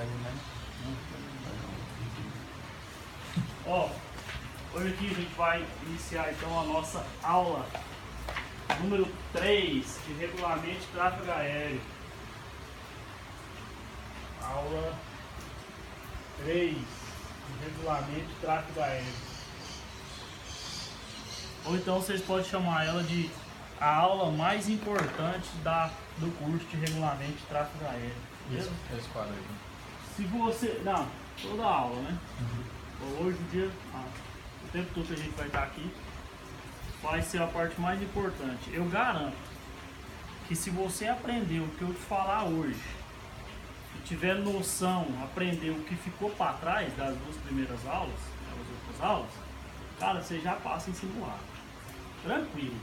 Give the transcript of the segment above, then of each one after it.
né? Ó, hoje aqui a gente vai iniciar então a nossa aula número 3 de regulamento de tráfego aéreo. Aula 3 de regulamento de tráfego aéreo. Ou então vocês podem chamar ela de a aula mais importante do curso de regulamento de tráfego aéreo. Esse quadro aqui. Se você... Não, toda a aula, né? Hoje o dia... o tempo todo que a gente vai estar aqui vai ser a parte mais importante. Eu garanto que se você aprender o que eu te falar hoje e tiver noção, aprender o que ficou para trás das duas primeiras aulas, das outras aulas, cara, você já passa em simular. Tranquilo.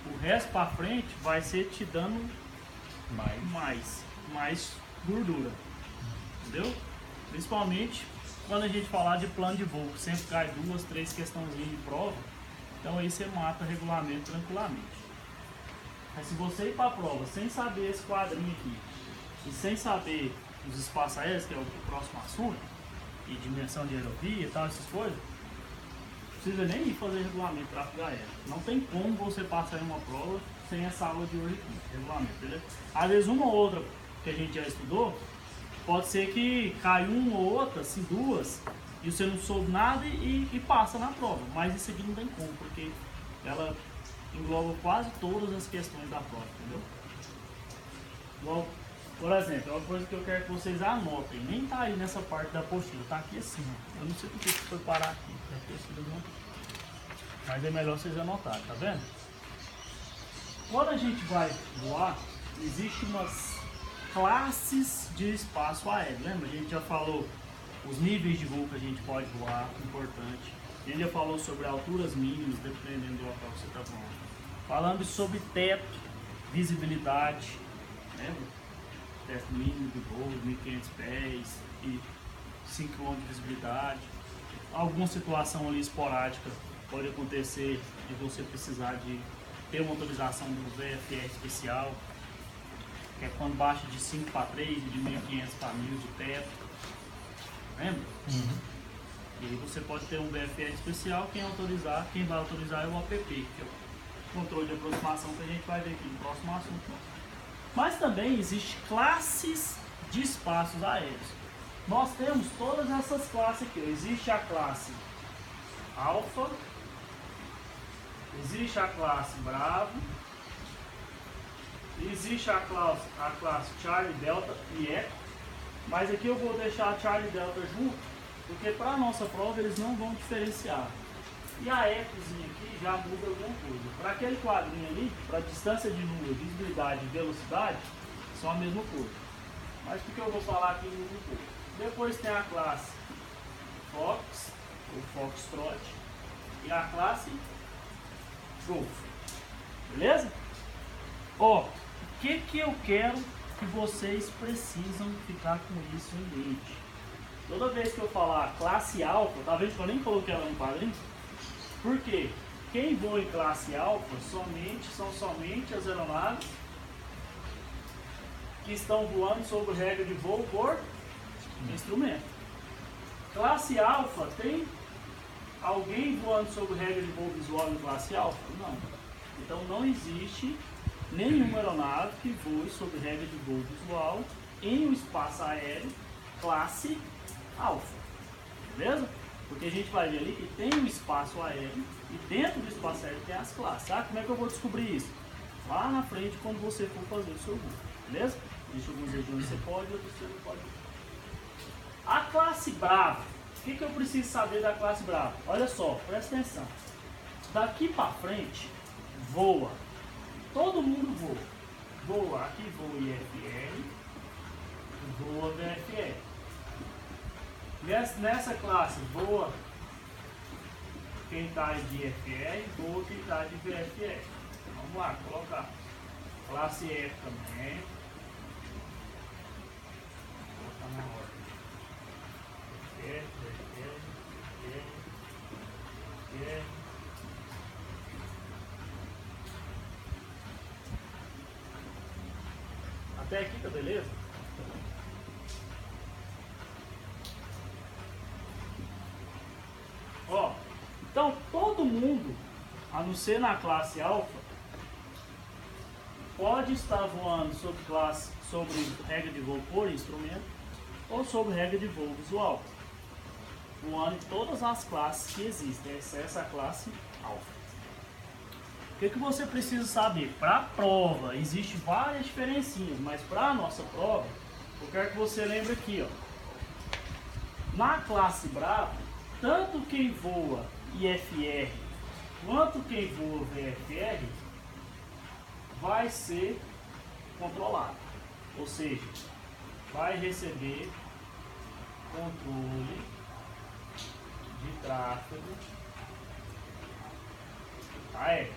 O resto para frente vai ser te dando mais gordura. Entendeu? Principalmente quando a gente falar de plano de voo, que sempre cai 2, 3 questãozinhas de prova, então aí você mata regulamento tranquilamente. Mas se você ir para a prova sem saber esse quadrinho aqui e sem saber os espaços aéreos, que é o próximo assunto, e dimensão de aerovia e tal, essas coisas, não precisa nem ir fazer regulamento de tráfego aéreo. Não tem como você passar em uma prova sem essa aula de hoje aqui, regulamento, beleza? Às vezes uma ou outra que a gente já estudou, pode ser que cai uma ou outra, assim, duas, e você não soube nada e passa na prova. Mas isso aqui não tem como, porque ela engloba quase todas as questões da prova, entendeu? Igual, por exemplo, é uma coisa que eu quero que vocês anotem. Nem tá aí nessa parte da apostila, tá aqui assim, ó. Eu não sei porque que foi parar aqui, mas é melhor vocês anotarem, tá vendo? Quando a gente vai voar, existe umas classes de espaço aéreo. Lembra? A gente já falou os níveis de voo que a gente pode voar, importante. A gente já falou sobre alturas mínimas, dependendo do local que você está voando. Falando sobre teto, visibilidade, lembra? Teto mínimo de voo, 1.500 pés e 5 km de visibilidade. Alguma situação ali esporádica pode acontecer de você precisar de ter uma autorização do VFR especial, que é quando baixa de 5 para 3 e de 1.500 para 1.000 de teto. Lembra? E aí você pode ter um VFR especial, quem vai autorizar é o APP, que é o controle de aproximação que a gente vai ver aqui no próximo assunto. Mas também existe classes de espaços aéreos. Nós temos todas essas classes aqui. Existe a classe Alfa, existe a classe Bravo, existe a classe Charlie, Delta e Echo, mas aqui eu vou deixar a Charlie e Delta junto, porque para a nossa prova eles não vão diferenciar. E a Echozinha aqui já muda alguma coisa. Para aquele quadrinho ali, para distância de número, visibilidade e velocidade, são a mesma coisa. Mas o que eu vou falar aqui muda um pouco. Depois tem a classe Fox, ou Foxtrot, e a classe Golf. Beleza? Ó, o que eu quero que vocês precisam ficar com isso em mente? Toda vez que eu falar classe alfa, tá vendo que eu nem coloquei ela no quadrinho? Por quê? Quem voa em classe alfa são somente as aeronaves que estão voando sob regra de voo por instrumento. Classe alfa, tem alguém voando sob regra de voo visual em classe alfa? Não. Então não existe nenhuma aeronave que voe sob regra de voo visual em um espaço aéreo classe alfa. Beleza? Porque a gente vai ver ali que tem um espaço aéreo e dentro do espaço aéreo tem as classes. Sabe como é que eu vou descobrir isso? Lá na frente quando você for fazer o seu voo. Beleza? Deixa alguns regiões você pode, outros você não pode. A classe Bravo. O que eu preciso saber da classe Bravo? Olha só, presta atenção. Daqui para frente, voa. Todo mundo voa. Voa, aqui voa IFR, voa VFR. Nessa classe, voa quem está de IFR, voa quem está de VFR. Vamos lá, colocar. Classe F também. Vou colocar na ordem. Até aqui tá beleza? mundo, a não ser na classe alfa, pode estar voando sobre regra de voo por instrumento ou sobre regra de voo visual, voando em todas as classes que existem, exceto a classe alfa. O que você precisa saber? Para a prova, existem várias diferencinhas, mas para a nossa prova, eu quero que você lembre aqui, ó. Na classe Bravo, tanto quem voa IFR quanto quem voa VFR vai ser controlado, ou seja, vai receber controle de tráfego aéreo.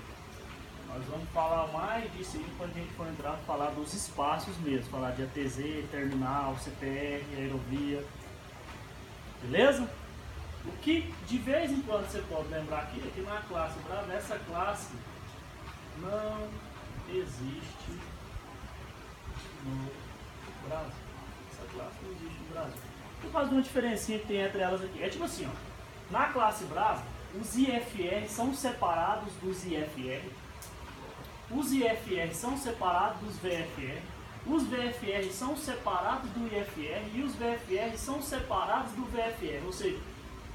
Nós vamos falar mais disso aí quando a gente for entrar falar dos espaços mesmo, falar de ATZ, terminal, CPR, aerovia, beleza? O que de vez em quando você pode lembrar aqui é que na classe Bravo, essa classe não existe no Brasil. Essa classe não existe no Brasil. Vou fazer uma diferencinha que tem entre elas aqui. É tipo assim, ó. Na classe Bravo, os IFR são separados dos IFR. Os IFR são separados dos VFR. Os VFR são separados do IFR. E os VFR são separados do VFR. Ou seja,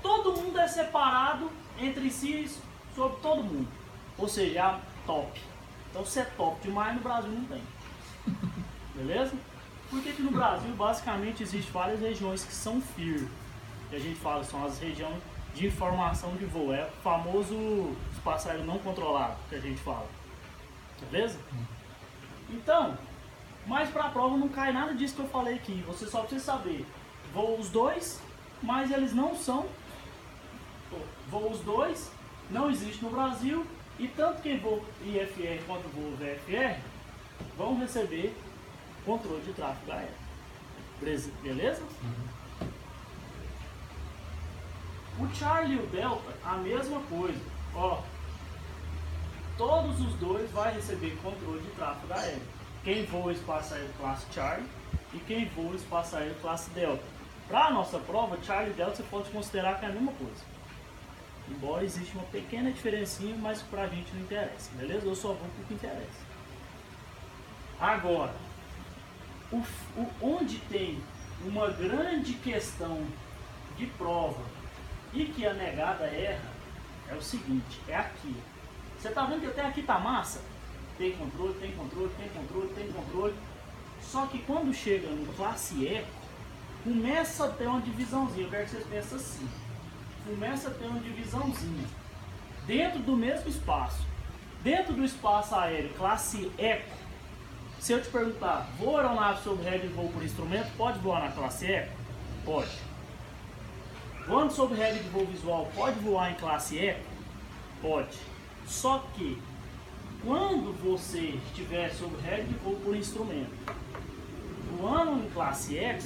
todo mundo é separado entre si sobre todo mundo. Ou seja, é a top. Então se é top demais, no Brasil não tem. Beleza? Porque que no Brasil basicamente existem várias regiões que são FIR. Que a gente fala, são as regiões de informação de voo. É o famoso espaço aéreo não controlado que a gente fala. Beleza? Então, mas para a prova não cai nada disso que eu falei aqui. Você só precisa saber. Voam os dois, mas eles não são. Voam os dois, não existe no Brasil. E tanto quem voa IFR quanto voa VFR vão receber controle de tráfego aéreo. Beleza? O Charlie e o Delta, a mesma coisa. Ó, todos os dois vão receber controle de tráfego aéreo. Quem voa espaço aéreo classe Charlie e quem voa espaço aéreo classe Delta. Para a nossa prova, Charlie e Delta você pode considerar que é a mesma coisa. Embora exista uma pequena diferencinha, mas pra gente não interessa, beleza? Eu só vou pro que interessa. Agora, onde tem uma grande questão de prova e que a negada erra, é o seguinte, é aqui. Você tá vendo que até aqui tá massa? Tem controle, tem controle, tem controle, tem controle. Só que quando chega no classe Eco, começa a ter uma divisãozinha. Eu quero que vocês pensem assim. Começa a ter uma divisãozinha dentro do mesmo espaço. Dentro do espaço aéreo classe Eco, se eu te perguntar, voa aeronave sobre regra de voo por instrumento, pode voar na classe Eco? Pode. Voando sobre regra de voo visual, pode voar em classe Eco? Pode. Só que, quando você estiver sobre regra de voo por instrumento, voando em classe Eco,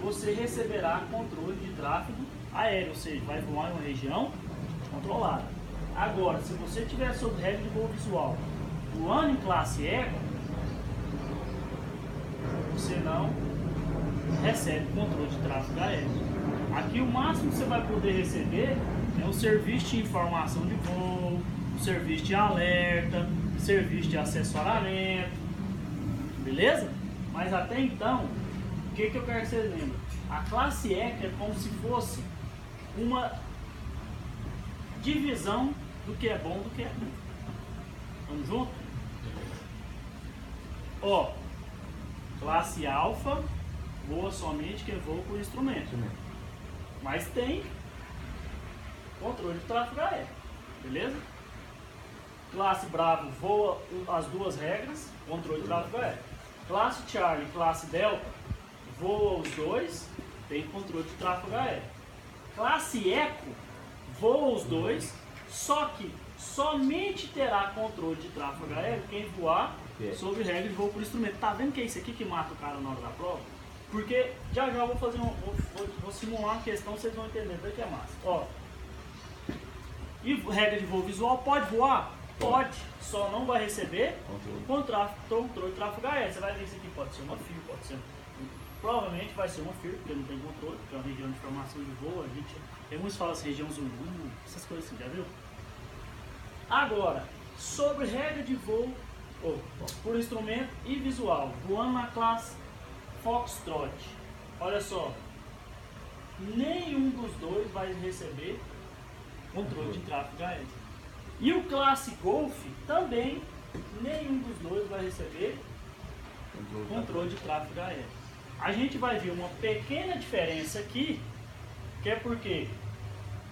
você receberá controle de tráfego aéreo, ou seja, vai voar em uma região controlada. Agora, se você estiver sob regra de voo visual, voando em classe Eco, você não recebe controle de tráfego aéreo. Aqui o máximo que você vai poder receber é o serviço de informação de voo, o serviço de alerta, o serviço de assessoramento, beleza? Mas até então, o que eu quero que vocês lembrem? A classe Eco é como se fosse uma divisão do que é bom do que é ruim. Vamos junto? Ó, classe alfa voa somente quem voa por instrumento. Mas tem controle de tráfego aéreo. Beleza? Classe Bravo voa as duas regras, controle de tráfego aéreo. Classe Charlie e classe Delta voa os dois, tem controle de tráfego aéreo. Classe Eco voa os dois, só que somente terá controle de tráfego aéreo quem voar sobre regra de voo por instrumento. Tá vendo que é isso aqui que mata o cara na hora da prova? Porque já eu vou fazer vou simular uma questão, vocês vão entender daqui é massa. Ó, e regra de voo visual pode voar? Pode, só não vai receber controle de tráfego aéreo. Você vai ver isso aqui, pode ser uma FIR, pode ser. Provavelmente vai ser uma FIR, porque não tem controle, porque é uma região de formação de voo. Tem muitos que falam assim, região Zulu, essas coisas assim, já viu? Agora, sobre regra de voo por instrumento e visual, voando na classe Foxtrot. Olha só, nenhum dos dois vai receber controle de tráfego aéreo. E o classe Golf também, nenhum dos dois vai receber controle de tráfego aéreo. A gente vai ver uma pequena diferença aqui, que é porque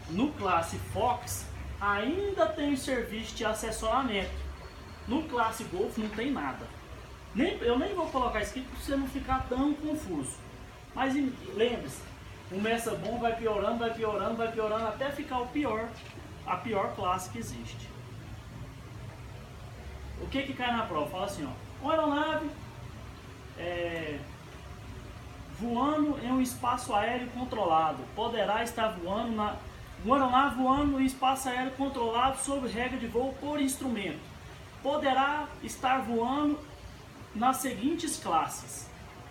no classe Fox ainda tem o serviço de assessoramento. No classe Golf não tem nada. Eu nem vou colocar isso aqui para você não ficar tão confuso. Mas lembre-se, começa bom, vai piorando, vai piorando, vai piorando, até ficar a pior classe que existe. O que cai na prova? Fala assim, ó, uma aeronave voando em um espaço aéreo controlado poderá estar voando uma aeronave voando em espaço aéreo controlado sob regra de voo por instrumento poderá estar voando nas seguintes classes.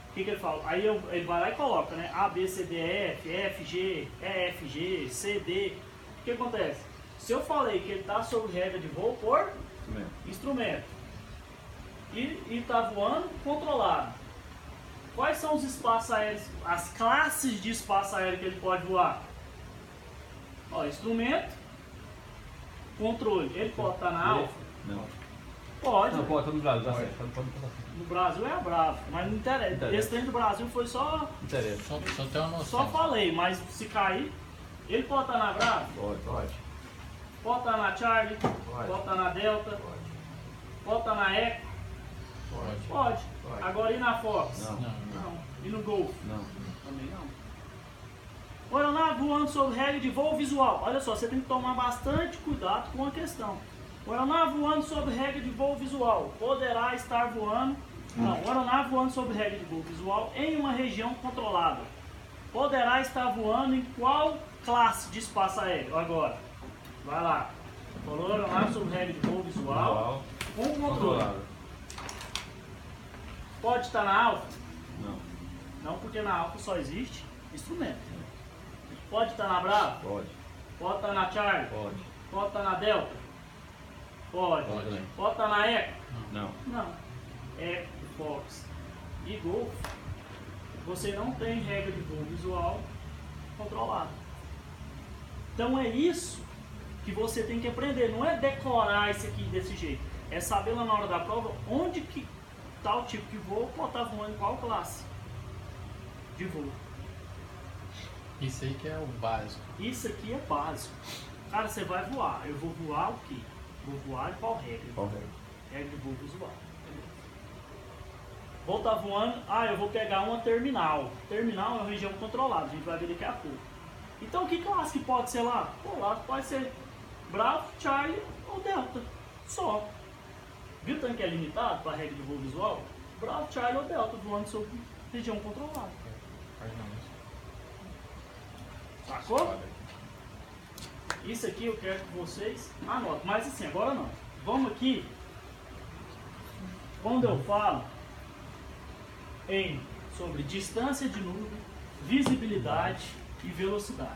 O que ele fala? Aí ele vai lá e coloca, né? A, B, C, D, E, F, F, G, E, F, G, C, D. O que acontece? Se eu falei que ele está sob regra de voo por instrumento e está voando controlado, quais são os espaços aéreos, as classes de espaço aéreo que ele pode voar? Ó, instrumento, controle. Ele pode estar na alfa? Não. Pode. Não, pode, tá no Brasil, dá certo. Pode. No Brasil é bravo, mas não interessa. Esse trem do Brasil foi só. Interessa. Só tem uma noção. Só falei, mas se cair, ele pode estar na Bravo? Pode. Pode estar na Charlie? Pode estar na Delta? Pode estar na Echo? Pode. Agora e na Fox? Não. E no Golf? Não. Também não. O aeronave voando sob regra de voo visual. Olha só, você tem que tomar bastante cuidado com a questão. O aeronave voando sob regra de voo visual poderá estar voando. Não, o aeronave voando sob regra de voo visual em uma região controlada poderá estar voando em qual classe de espaço aéreo? Agora, vai lá. Falou aeronave sob regra de voo visual com controle. Pode estar na alfa? Não. Não, porque na alfa só existe instrumento. Pode estar na Bravo? Pode. Pode estar na Charlie? Pode. Pode estar na Delta? Pode. Pode estar na Echo? Não. Não. Echo, Fox e Golf, você não tem regra de voo visual controlada. Então é isso que você tem que aprender. Não é decorar isso aqui desse jeito. É saber lá na hora da prova onde que tal tipo de voo pode estar voando em qual classe de voo. Isso aí que é o básico. Isso aqui é básico. Cara, você vai voar. Eu vou voar o quê? Vou voar em qual regra? Qual regra? Regra de voo visual. Vou estar voando. Eu vou pegar uma terminal. Terminal é uma região controlada. A gente vai ver daqui a pouco. Então, que classe que pode ser lá? Pô, lá pode ser Bravo, Charlie ou Delta. Só. Viu tanto que é limitado para a regra de voo visual? Bravo, Charlie ou Delta voando sobre região controlada. Sacou? Isso aqui eu quero que vocês anotem. Mas assim, agora não. Vamos aqui. Quando eu falo sobre distância de nuvem, visibilidade e velocidade.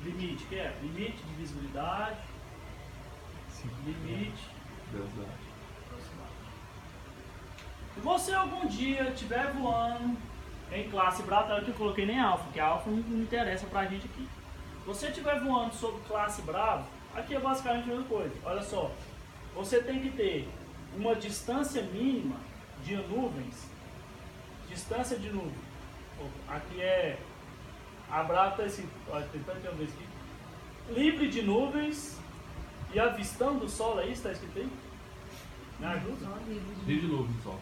Limite, que é? Limite de visibilidade. Limite de velocidade. Se você algum dia estiver voando em classe Bravo, que eu coloquei nem alfa, porque a alfa não interessa pra gente aqui. Se você estiver voando sob classe Bravo, aqui é basicamente a mesma coisa. Olha só, você tem que ter uma distância mínima de nuvens. Distância de nuvem. Aqui é. A Bravo está escrito. Olha, tentando ver aqui. Livre de nuvens e avistando o sol, é isso? Está escrito aí? Me ajuda? Livre de nuvem, só.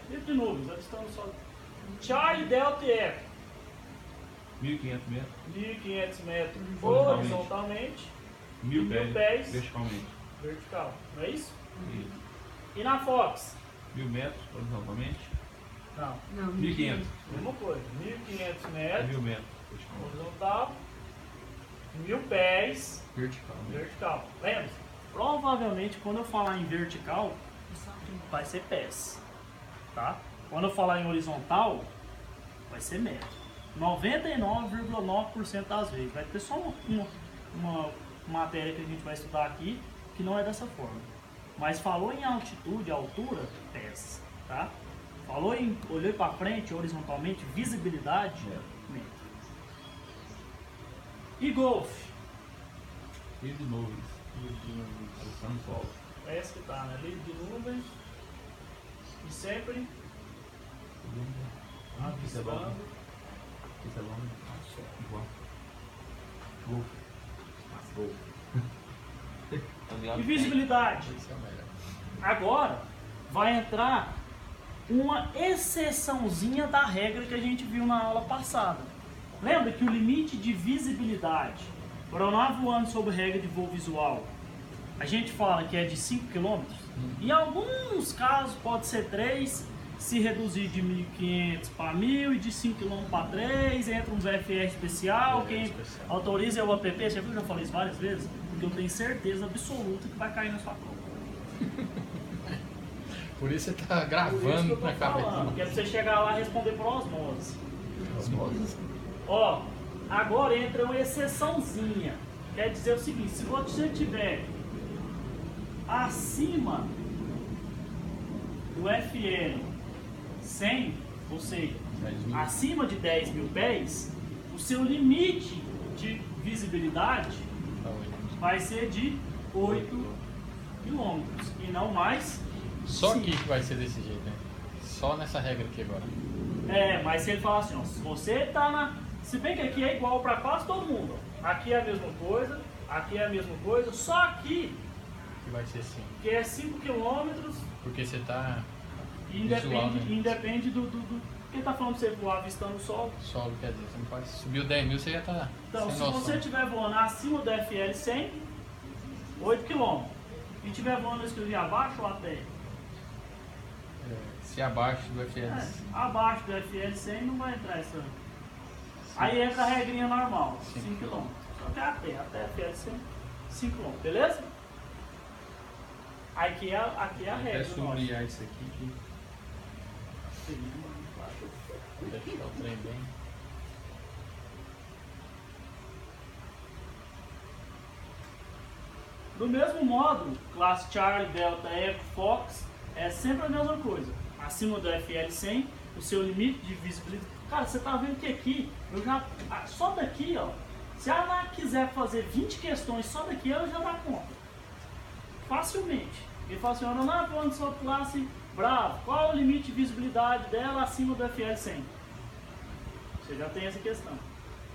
Livre de nuvens, avistando o sol. Charlie, Delta e Echo. 1.500 metros. 1.500 metros Horizontalmente. 1.000 pés verticalmente. Vertical, não é isso? Isso. E na Fox? 1.000 metros horizontalmente. Não. 1.500. Mesma coisa. 1.500 metros. 1.000 metros verticalmente. Horizontal. 1.000 pés. Vertical. Lembra? Provavelmente quando eu falar em vertical, vai ser pés. Tá? Quando eu falar em horizontal, vai ser metro. 99,9% das vezes. Vai ter só uma matéria que a gente vai estudar aqui, que não é dessa forma. Mas falou em altitude, altura, pesa, tá? Falou em olhei para frente, horizontalmente, visibilidade, meta. E golfe? Livre de nuvens. Posição do sol. É esse que tá, né? Livre de nuvens. E sempre Isso é bom. avistando. Isso é bom. Igual. Gol. Mas gol. E visibilidade? Esse é o melhor. Agora vai entrar uma exceçãozinha da regra que a gente viu na aula passada. Lembra que o limite de visibilidade para uma aeronave voando sob regra de voo visual, a gente fala que é de 5 km. Em alguns casos pode ser 3, se reduzir de 1.500 para 1.000 e de 5 km para 3, entra um VFR especial, quem autoriza é o APP, você viu que eu já falei isso várias vezes? Porque eu tenho certeza absoluta que vai cair na sua prova. Por isso você tá Por isso que gravando eu tô na falando, cabeça. que é pra você chegar lá e responder por osmose. Osmose. Ó, agora entra uma exceçãozinha. Quer dizer o seguinte, se você tiver acima do FL 100, ou seja, 10.000. acima de 10 mil pés, o seu limite de visibilidade Tá bom. vai ser de 8 quilômetros e não mais. Só Sim. aqui que vai ser desse jeito, né? Só nessa regra aqui agora. É, mas se ele falar assim, ó, se você tá na... Se bem que aqui é igual para quase todo mundo. Ó. Aqui é a mesma coisa, aqui é a mesma coisa, só aqui Que vai ser assim. que é 5 km Porque você tá e Visual, independe, né? independe do que tá falando pra você voar avistando o sol. solo, quer dizer, você não pode. Subiu 10.000, você já tá Então, sem se noção. você estiver voando acima do FL 100, 8 km. E estiver voando, eu escrevi abaixo ou até? É, se abaixo do FL. É, abaixo do FL 100 não vai entrar essa. Aí entra a regrinha normal, 5 5 km. Só que é até FL 100, 5 km, beleza? Aqui é a Até regra nossa. sublinhar isso aqui, deixar o trem bem. Do mesmo modo, classe Charlie, Delta, Echo, Fox, é sempre a mesma coisa. Acima do FL 100, o seu limite de visibilidade. Cara, você tá vendo que aqui, eu já. Só daqui, ó. Se a ANAC quiser fazer 20 questões só daqui, ela já dá conta. Facilmente. Ele fala assim: aeronave voando sob classe Bravo, qual é o limite de visibilidade dela acima do FL 100? Você já tem essa questão.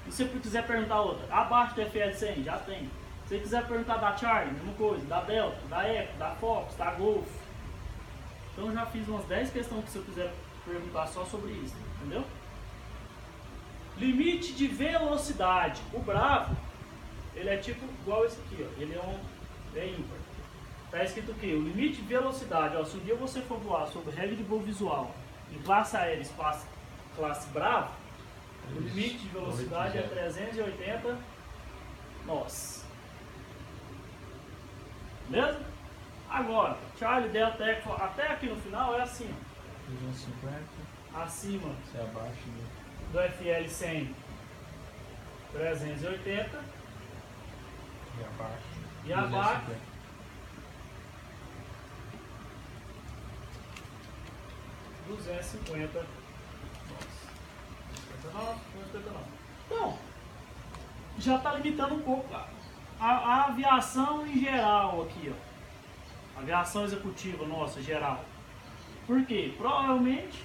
E se você quiser perguntar outra, abaixo do FL 100, já tem. Se você quiser perguntar da Charlie, mesma coisa, da Delta, da Echo, da Fox, da Golf. Então eu já fiz umas 10 questões que se eu quiser perguntar só sobre isso, entendeu? Limite de velocidade. O Bravo, ele é tipo igual esse aqui, ó. Ele é ímpar. Tá escrito o quê? O limite de velocidade, ó. Se um dia você for voar sob regra de voo visual em classe aérea, espaço, classe Bravo, o limite de velocidade é 380 nós. Beleza? Agora, Charlie, Delta, Echo, até aqui no final é assim, ó. 250, Acima se abaixo do. do FL 100, 380 E abaixo. e abaixo 250 nós. 59. Então, já está limitando um pouco a aviação em geral aqui, ó. Aviação executiva nossa, geral. Por quê? Provavelmente,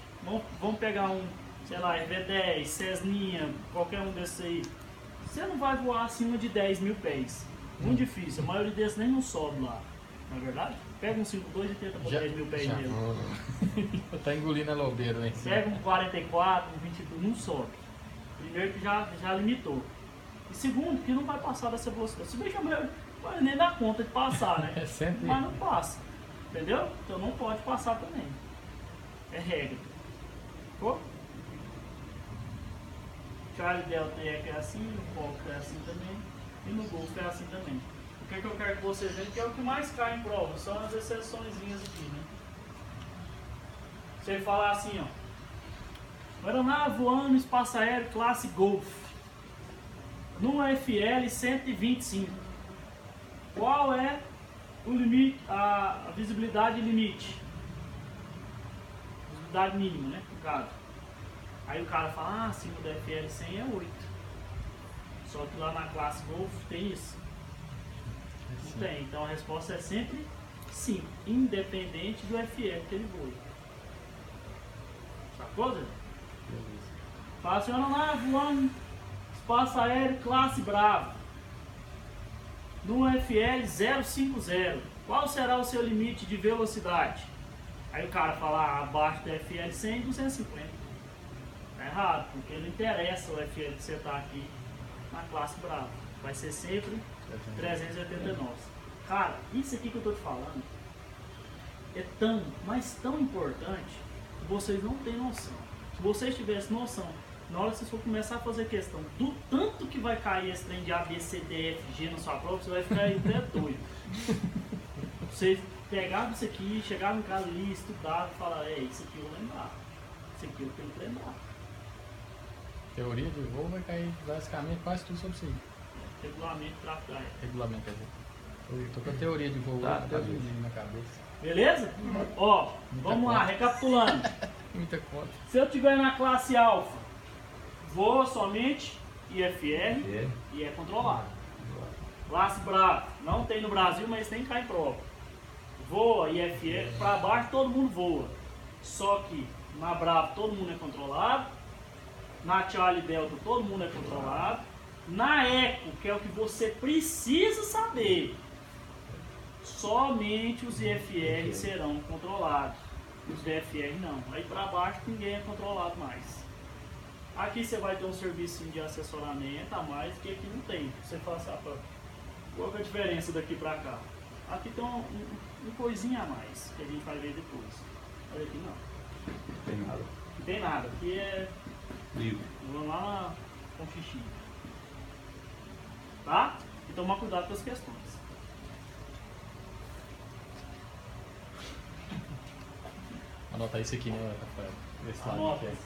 vamos pegar um, sei lá, RV10, Cessninha, qualquer um desses aí. Você não vai voar acima de 10 mil pés. Muito difícil, a maioria desses nem não sobe lá. Não é verdade? Pega um 5.2 e tenta por 10 mil pés mesmo. Tá engolindo a lobeira, né? Pega um 44, um 22, não sobe. Primeiro que já limitou. E segundo, que não vai passar dessa velocidade. Se bem que a maioria nem dá conta de passar, né? É sempre. Mas não passa. Entendeu? Então não pode passar também. É regra. Ficou? Charlie Delta é assim, no Fox é assim também. E no Golf é assim também. O que eu quero que vocês vejam que é o que mais cai em prova, são as exceçõezinhas aqui, né? Se ele falar assim, ó. Aeronave voando no espaço aéreo classe Golf. No FL 125. Qual é o limite, a visibilidade limite. Visibilidade mínima, né? No caso. Aí o cara fala, acima do FL100 é 8. Só que lá na classe Golf tem isso. Não tem. Então a resposta é sempre 5, independente do FL que ele voe. Sacou, Zé? Fala assim, olha lá, voando espaço aéreo classe Bravo. No FL 050, qual será o seu limite de velocidade? Aí o cara fala, abaixo do FL 100, 250. Tá errado, porque não interessa o FL que você está aqui na classe Bravo. Vai ser sempre 389. Cara, isso aqui que eu tô te falando é tão, mas tão importante que vocês não têm noção. Se vocês tivessem noção, na hora que vocês for começar a fazer questão do tanto que vai cair esse trem de A, B, C, D, F, G na sua prova, você vai ficar até doido. Vocês pegavam isso aqui, chegavam em casa ali, estudavam e falavam, isso aqui eu vou lembrar. Isso aqui eu tenho que lembrar. Teoria de voo vai cair basicamente quase tudo sobre isso aí. Regulamento de tráfego aéreo. Regulamento, quer dizer. Eu tô com a teoria de voo Tá, na cabeça. Beleza? Ó, vamos lá, recapitulando. Muita conta. Se eu estiver na classe alfa, voa somente IFR e é controlado. Classe Bravo, não tem no Brasil, mas tem cá em prova. Voa IFR, para baixo todo mundo voa. Só que na Bravo todo mundo é controlado. Na Charlie Delta todo mundo é controlado. Na Eco, que é o que você precisa saber, somente os IFR serão controlados. Os VFR não. Aí para baixo ninguém é controlado mais. Aqui você vai ter um serviço de assessoramento a mais que aqui não tem. Você fala assim, qual é a diferença daqui para cá? Aqui tem um coisinha a mais que a gente vai ver depois. Olha aqui não. Tem nada. Não tem nada. Aqui é. Livre. Vamos lá com xixi. Tá? E tomar cuidado com as questões. Anotar isso aqui, né, Rafael? Esse lado Anota. aqui.